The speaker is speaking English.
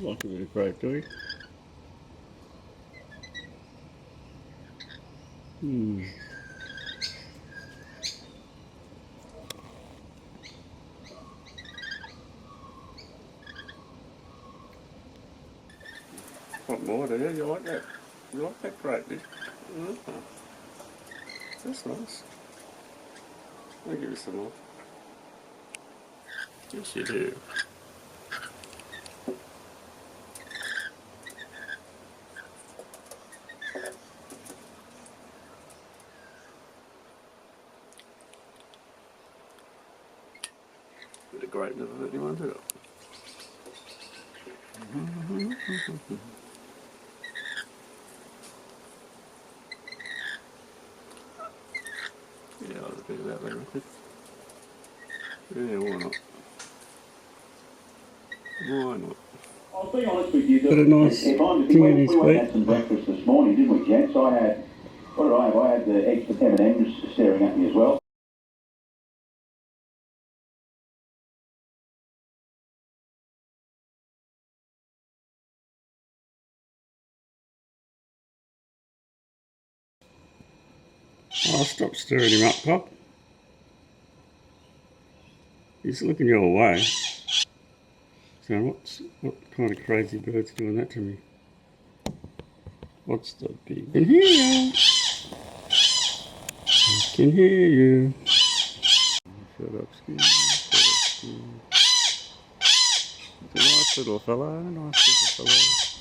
Like a bit of grape, do we? Want more, do you? You like that? You like that grape, did you? Mm-hmm. That's nice. I'll give you some more. Yes, you do. Bit of grape never hurt anyone, did it? Yeah, I'll do that later. Yeah, why not? Why not? I'll be honest with you. Got a nice thing this we week. had some breakfast this morning, didn't we, gents? What did I have? I had the eggs with M&M's staring at me as well. I'll stop stirring him up, Pop. He's looking your way. So what kind of crazy bird's doing that to me? What's the big? Can hear you. I can hear you. Shut up, Ski. He's a nice little fellow. Nice little fellow.